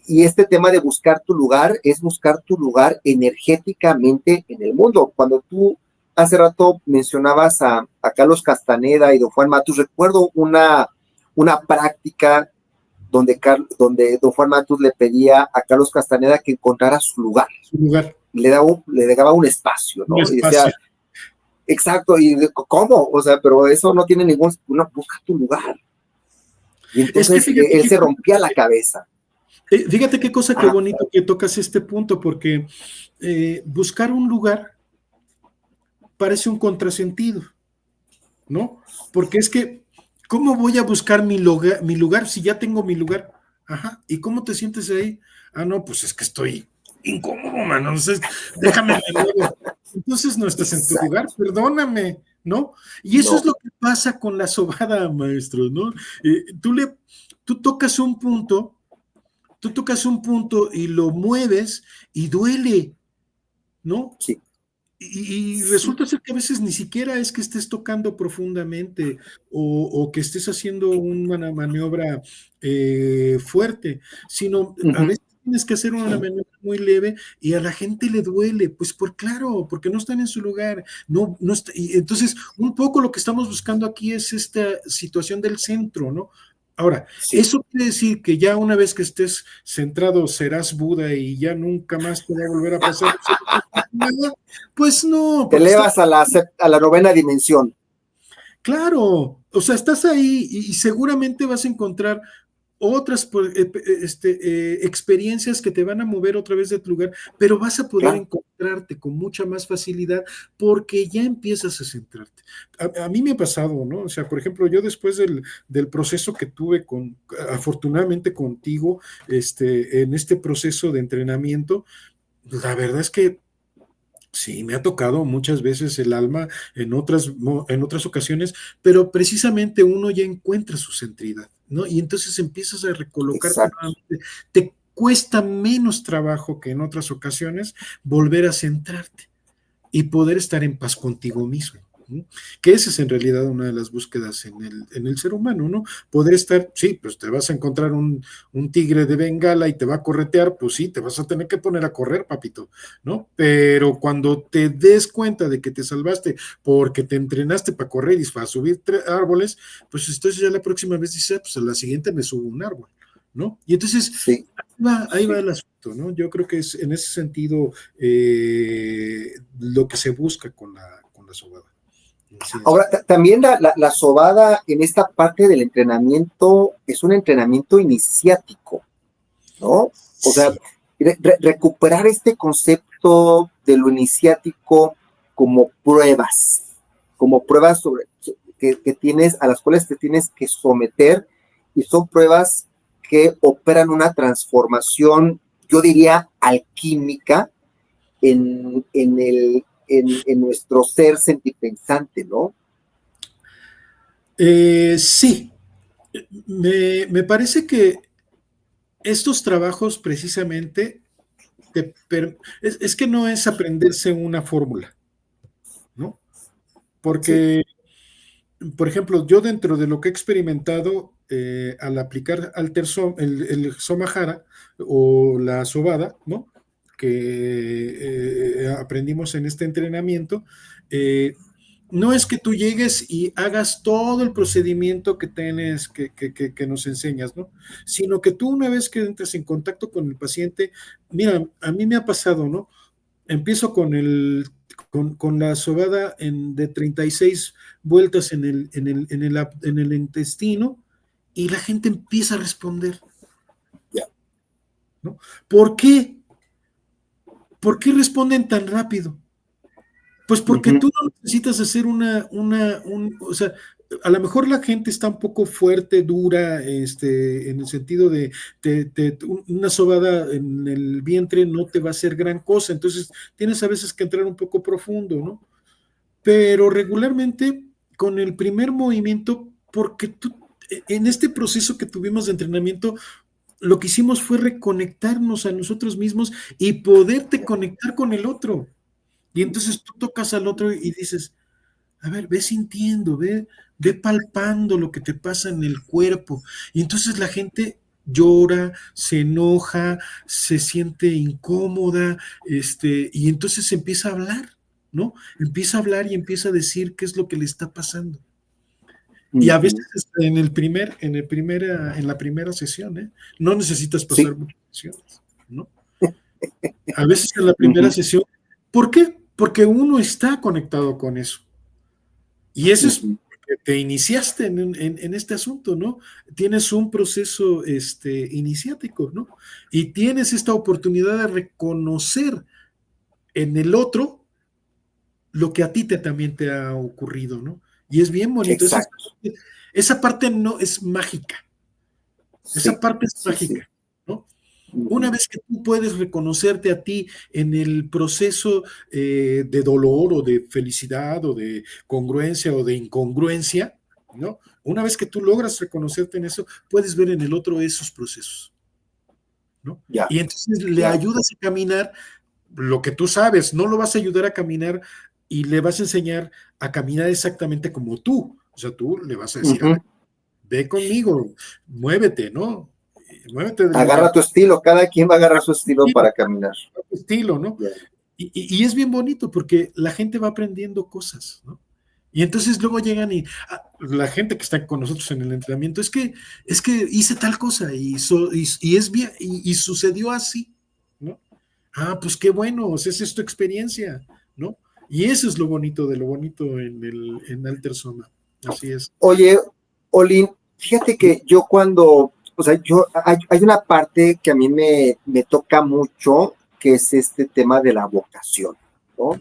Y este tema de buscar tu lugar es buscar tu lugar energéticamente en el mundo. Cuando tú hace rato mencionabas a Carlos Castaneda y don Juan Matus, recuerdo una práctica donde don Juan Matus le pedía a Carlos Castaneda que encontrara su lugar. Su lugar. Le daba un espacio, ¿no? Un espacio. Y decía, exacto, y ¿cómo? O sea, pero eso no tiene busca tu lugar. Y entonces él se rompía la cabeza. Fíjate qué cosa, qué bonito que tocas este punto, porque buscar un lugar parece un contrasentido, ¿no? Porque es que, ¿cómo voy a buscar mi lugar si ya tengo mi lugar? Ajá, ¿y cómo te sientes ahí? Ah, no, pues es que estoy incómodo, mano, entonces déjame. Entonces no estás en tu lugar, perdóname, ¿no? Y eso es lo que pasa con la sobada, maestro, ¿no? Tú tocas un punto y lo mueves y duele, ¿no? Sí. Y resulta ser que a veces ni siquiera es que estés tocando profundamente o que estés haciendo una maniobra fuerte, sino a veces tienes que hacer una maniobra muy leve y a la gente le duele, pues claro, porque no están en su lugar. No está, y entonces, un poco lo que estamos buscando aquí es esta situación del centro, ¿no? Ahora, ¿eso quiere decir que ya una vez que estés centrado serás Buda y ya nunca más te va a volver a pasar? Pues no. Te elevas a la 9ª dimensión. Claro, o sea, estás ahí y seguramente vas a encontrar otras experiencias que te van a mover otra vez de tu lugar, pero vas a poder encontrarte con mucha más facilidad porque ya empiezas a centrarte. A mí me ha pasado, ¿no? O sea, por ejemplo, yo después del proceso que tuve afortunadamente contigo, en este proceso de entrenamiento, la verdad es que sí, me ha tocado muchas veces el alma en otras ocasiones, pero precisamente uno ya encuentra su centridad, ¿no? Y entonces empiezas a recolocarte nuevamente. Te cuesta menos trabajo que en otras ocasiones volver a centrarte y poder estar en paz contigo mismo. Que esa es en realidad una de las búsquedas en el ser humano, ¿no? Poder estar, sí, pues te vas a encontrar un tigre de Bengala y te va a corretear, pues sí, te vas a tener que poner a correr, papito, ¿no? Pero cuando te des cuenta de que te salvaste porque te entrenaste para correr y para subir árboles, pues entonces ya la próxima vez dices, pues a la siguiente me subo un árbol, ¿no? Y entonces ahí va el asunto, ¿no? Yo creo que es en ese sentido lo que se busca con la sobada. Ahora, también la sobada en esta parte del entrenamiento es un entrenamiento iniciático, ¿no? O sea, recuperar este concepto de lo iniciático como pruebas que tienes, a las cuales te tienes que someter, y son pruebas que operan una transformación, yo diría, alquímica en nuestro ser sentipensante, ¿no? Sí, me parece que estos trabajos precisamente es que no es aprenderse una fórmula, ¿no? Porque, por ejemplo, yo dentro de lo que he experimentado al aplicar el Somahara o la sobada, ¿no? Que aprendimos en este entrenamiento, no es que tú llegues y hagas todo el procedimiento que tienes, que nos enseñas, ¿no? Sino que tú una vez que entras en contacto con el paciente, mira, a mí me ha pasado, ¿no? Empiezo con la sobada de 36 vueltas en el intestino y la gente empieza a responder. ¿No? ¿Por qué? ¿Por qué responden tan rápido? Pues porque tú no necesitas hacer o sea, a lo mejor la gente está un poco fuerte, dura, en el sentido de una sobada en el vientre no te va a hacer gran cosa, entonces tienes a veces que entrar un poco profundo, ¿no? Pero regularmente con el primer movimiento, porque tú, en este proceso que tuvimos de entrenamiento, lo que hicimos fue reconectarnos a nosotros mismos y poderte conectar con el otro. Y entonces tú tocas al otro y dices, a ver, ve sintiendo, ve palpando lo que te pasa en el cuerpo. Y entonces la gente llora, se enoja, se siente incómoda, y entonces se empieza a hablar, ¿no? Empieza a hablar y empieza a decir qué es lo que le está pasando. Y a veces en la primera sesión, no necesitas pasar Sí. muchas sesiones, ¿no? A veces en la primera sesión, ¿por qué? Porque uno está conectado con eso. Y eso es que te iniciaste en este asunto, ¿no? Tienes un proceso iniciático, ¿no? Y tienes esta oportunidad de reconocer en el otro lo que a ti también te ha ocurrido, ¿no? Y es bien bonito. Exacto. Esa parte no es mágica. Esa Sí, parte es sí, sí. mágica, ¿no? Una vez que tú puedes reconocerte a ti en el proceso de dolor o de felicidad o de congruencia o de incongruencia, ¿no? Una vez que tú logras reconocerte en eso, puedes ver en el otro esos procesos, ¿no? Ya, Y entonces le ya. ayudas a caminar lo que tú sabes, no lo vas a ayudar a caminar y le vas a enseñar a caminar exactamente como tú. O sea, tú le vas a decir, a ver, ve conmigo, muévete, ¿no? Muévete del Agarra lugar. tu estilo, cada quien va a agarrar su estilo para caminar. Estilo, ¿no? Ya. Y es bien bonito porque la gente va aprendiendo cosas, ¿no? Y entonces luego llegan la gente que está con nosotros en el entrenamiento, es que hice tal cosa y es bien, y sucedió así, ¿no? Ah, pues qué bueno, o sea, esa es tu experiencia, ¿no? Y eso es lo bonito de lo bonito en Alter Soma. Así es. Oye, Olin, fíjate que yo cuando, o sea, hay una parte que a mí me toca mucho, que es este tema de la vocación, ¿no?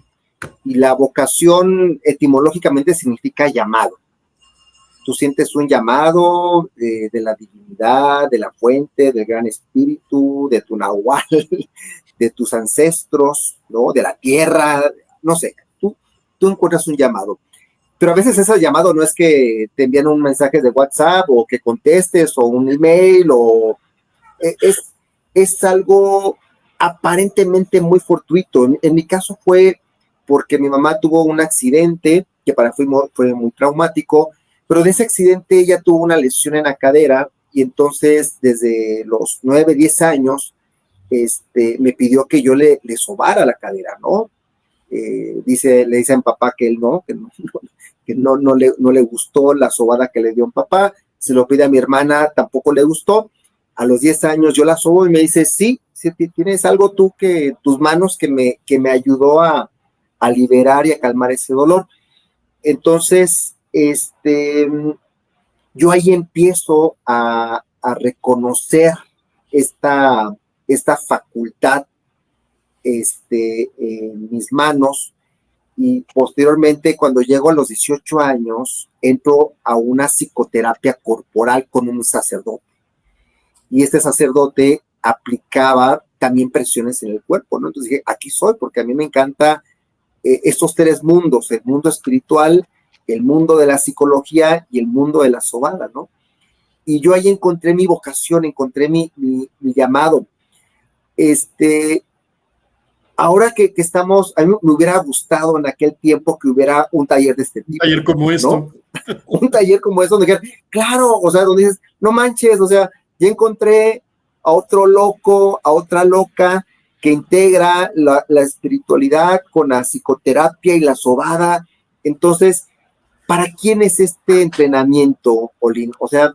Y la vocación etimológicamente significa llamado. Tú sientes un llamado de la divinidad, de la fuente, del gran espíritu, de tu nahual, de tus ancestros, ¿no? De la tierra, no sé, tú encuentras un llamado. Pero a veces ese llamado no es que te envían un mensaje de WhatsApp o que contestes o un email o es algo aparentemente muy fortuito. En mi caso fue porque mi mamá tuvo un accidente que para mí fue muy traumático, pero de ese accidente ella tuvo una lesión en la cadera y entonces desde los 9, 10 años me pidió que yo le sobara la cadera, ¿no? Le dice a mi papá que él no, que no le gustó la sobada que le dio a mi papá, se lo pide a mi hermana, tampoco le gustó. A los 10 años yo la sobo y me dice, sí, sí tienes algo tú tus manos que me ayudó a liberar y a calmar ese dolor. Entonces, yo ahí empiezo a reconocer esta facultad en mis manos y posteriormente cuando llego a los 18 años entro a una psicoterapia corporal con un sacerdote y este sacerdote aplicaba también presiones en el cuerpo, ¿no? Entonces dije, aquí soy porque a mí me encanta estos tres mundos, el mundo espiritual, el mundo de la psicología y el mundo de la sobada, ¿no? Y yo ahí encontré mi vocación, encontré mi llamado. Ahora que estamos, a mí me hubiera gustado en aquel tiempo que hubiera un taller de este tipo. Un taller como esto. ¿No? Un taller como esto, donde claro, o sea, donde dices, no manches, o sea, ya encontré a otro loco, a otra loca que integra la espiritualidad con la psicoterapia y la sobada. Entonces, ¿para quién es este entrenamiento, Olin? O sea,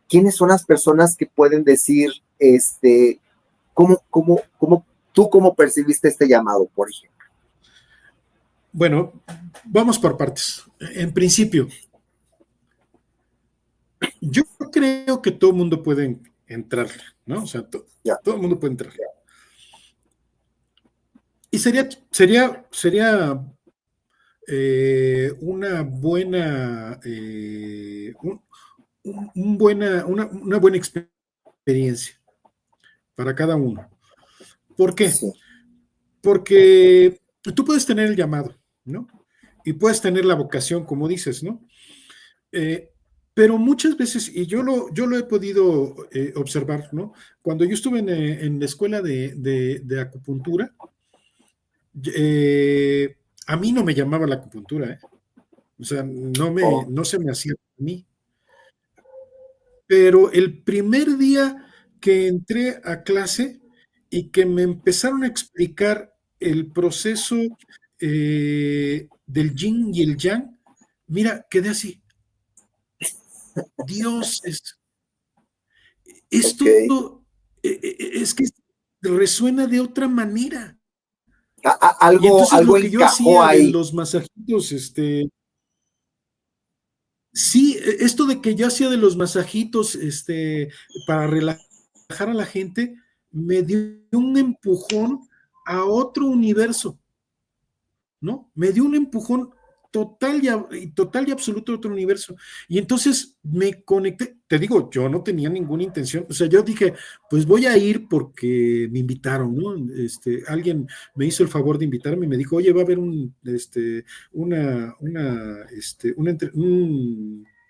¿quiénes son las personas que pueden decir, cómo percibiste este llamado, por ejemplo? Bueno, vamos por partes. En principio, yo creo que todo el mundo puede entrar, ¿no? O sea, todo el mundo puede entrar. Y sería una buena, una buena experiencia para cada uno. ¿Por qué? Sí. Porque tú puedes tener el llamado, ¿no? Y puedes tener la vocación, como dices, ¿no? Pero muchas veces, y yo lo he podido observar, ¿no? Cuando yo estuve en la escuela de acupuntura, eh, a mí no me llamaba la acupuntura, ¿eh? O sea, Oh, no se me hacía a mí. Pero el primer día que entré a clase y que me empezaron a explicar el proceso del yin y el yang, mira, quedé así. Dios, ok. esto es que resuena de otra manera. Y entonces Algo lo que yo encajó hacía de ahí. los masajitos, sí, esto de que yo hacía de los masajitos, para relajar a la gente, me dio un empujón a otro universo, ¿no? Me dio un empujón total y absoluto a otro universo. Y entonces me conecté, te digo, yo no tenía ninguna intención, o sea, yo dije, pues voy a ir porque me invitaron, ¿no? Alguien me hizo el favor de invitarme y me dijo, oye, va a haber un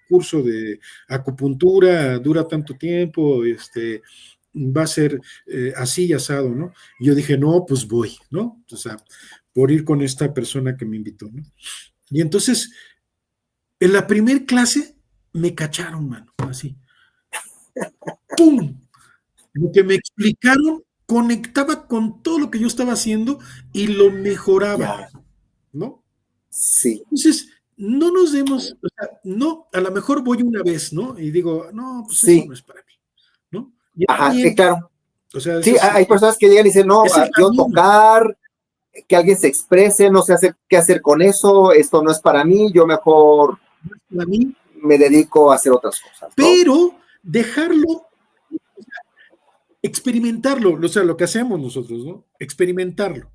curso de acupuntura, dura tanto tiempo, va a ser así y asado, ¿no? Y yo dije, no, pues voy, ¿no? O sea, por ir con esta persona que me invitó, ¿no? Y entonces, en la primer clase, me cacharon, mano, así, ¡pum! Lo que me explicaron conectaba con todo lo que yo estaba haciendo y lo mejoraba, Ya, ¿no? sí. Entonces, no nos demos, o sea, no, a lo mejor voy una vez, ¿no? Y digo, no, pues eso Sí, no es para mí, ¿no? Y está ajá, bien, claro. o sea, Sí, hay personas que llegan y dicen, no, es el yo camino, tocar, que alguien se exprese, no sé qué hacer con eso, esto no es para mí, yo mejor no es para mí, me dedico a hacer otras cosas, ¿no? pero dejarlo, experimentarlo, o sea, lo que hacemos nosotros, ¿no? Experimentarlo.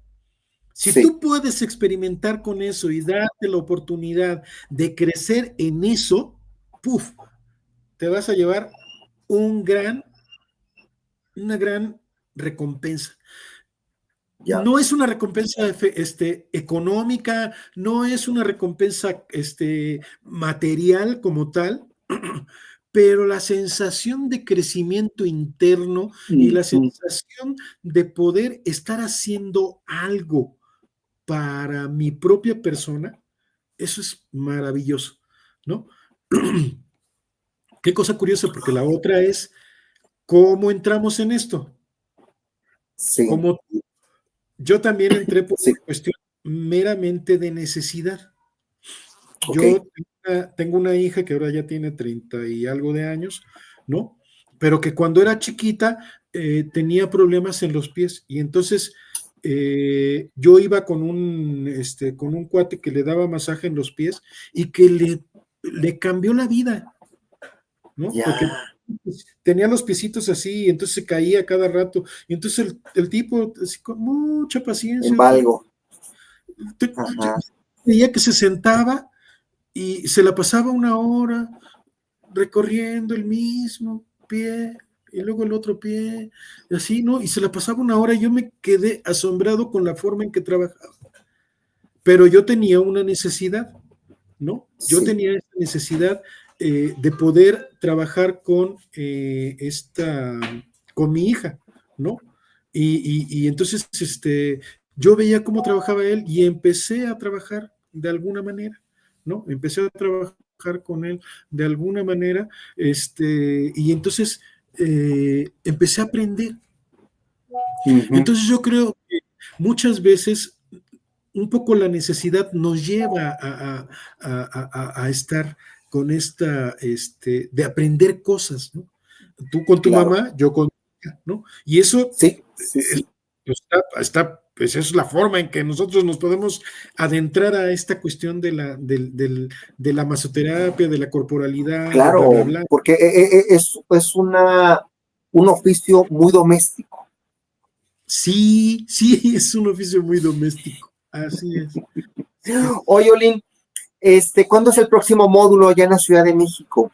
Si Sí, tú puedes experimentar con eso y darte la oportunidad de crecer en eso, ¡puf! Te vas a llevar un gran, una gran recompensa. ya. No es una recompensa económica, no es una recompensa material como tal, pero la sensación de crecimiento interno y la Ujú. sensación de poder estar haciendo algo para mi propia persona, eso es maravilloso, ¿no? Qué cosa curiosa, porque la otra es cómo entramos en esto. Sí, Como yo también entré por sí, una cuestión meramente de necesidad. ok. Yo tengo una hija que ahora ya tiene 30 y algo de años, ¿no? Pero que cuando era chiquita tenía problemas en los pies y entonces yo iba con un cuate que le daba masaje en los pies y que le cambió la vida, ¿no? Ya, Porque tenía los piecitos así y entonces se caía cada rato y entonces el tipo, así, con mucha en paciencia, valgo. yo Ajá. veía que se sentaba y se la pasaba una hora recorriendo el mismo pie y luego el otro pie, y así, ¿no? Y se la pasaba una hora y yo me quedé asombrado con la forma en que trabajaba. Pero yo tenía una necesidad, ¿no? Yo Sí, tenía esa necesidad de poder trabajar con mi hija, ¿no? Y entonces, yo veía cómo trabajaba él y empecé a trabajar de alguna manera, ¿no? Empecé a trabajar con él de alguna manera, y entonces empecé a aprender. ujú, Entonces yo creo que muchas veces un poco la necesidad nos lleva a estar con de aprender cosas, ¿no? Tú con tu claro. mamá, yo con tu hija, ¿no? Y eso Sí, sí, es, sí. pues es la forma en que nosotros nos podemos adentrar a esta cuestión de la masoterapia, de la corporalidad, de bla, bla, Claro, bla. porque es un oficio muy doméstico. Sí, sí, es un oficio muy doméstico. Así es. Sí. Oye, Olin, ¿cuándo es el próximo módulo allá en la Ciudad de México?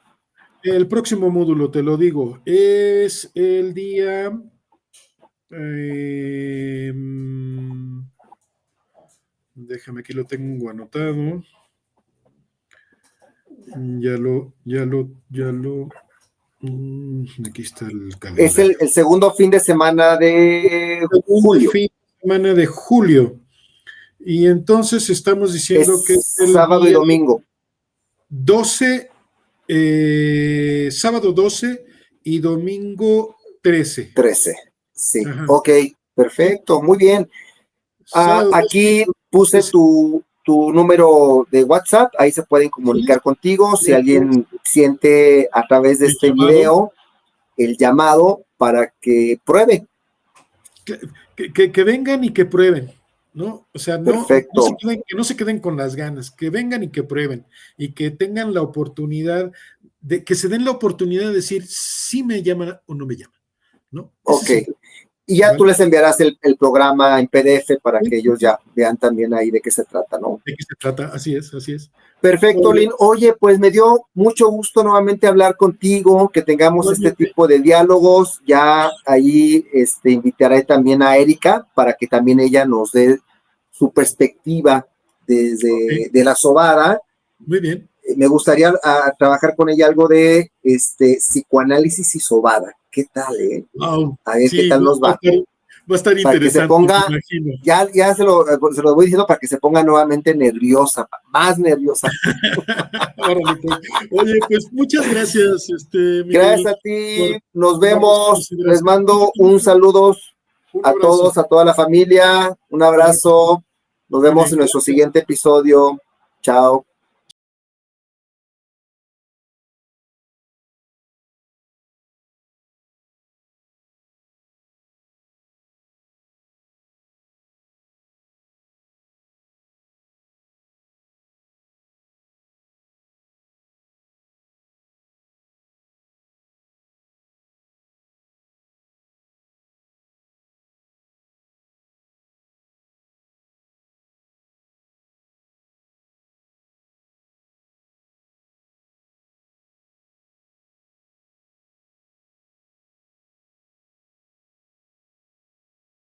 El próximo módulo, te lo digo, es el día. eh, Déjame, aquí lo tengo anotado. Aquí está el calendario. Es el segundo fin de semana de julio. Fin de semana de julio. Y entonces estamos diciendo es que es el sábado y domingo. 12, sábado 12 y domingo 13. 13, sí. Ajá. Ok, perfecto, muy bien. Aquí puse tu número de WhatsApp, ahí se pueden comunicar contigo. Si alguien siente a través de este video el llamado para que pruebe. Que vengan y que prueben, ¿no? O sea, que no se queden con las ganas, que vengan y que prueben y que tengan la oportunidad que se den la oportunidad de decir si me llaman o no me llaman, ¿no? Ok. Y ya tú les enviarás el programa en PDF para que ellos ya vean también ahí de qué se trata, ¿no? De qué se trata, así es. Perfecto, Lynn. Oye, pues me dio mucho gusto nuevamente hablar contigo, que tengamos este tipo de diálogos. Ya ahí invitaré también a Erika para que también ella nos dé su perspectiva desde de la sobada. Muy bien. Me gustaría trabajar con ella algo de psicoanálisis y sobada. ¿Qué tal, Wow. A ver qué tal nos va. Va a estar interesante. Para que se ponga, ya se lo voy diciendo para que se ponga nuevamente nerviosa, más nerviosa. Oye, pues muchas gracias. Miguel, gracias a ti, nos vemos, les mando un saludo a todos, a toda la familia, un abrazo, nos vemos en nuestro siguiente episodio. Chao.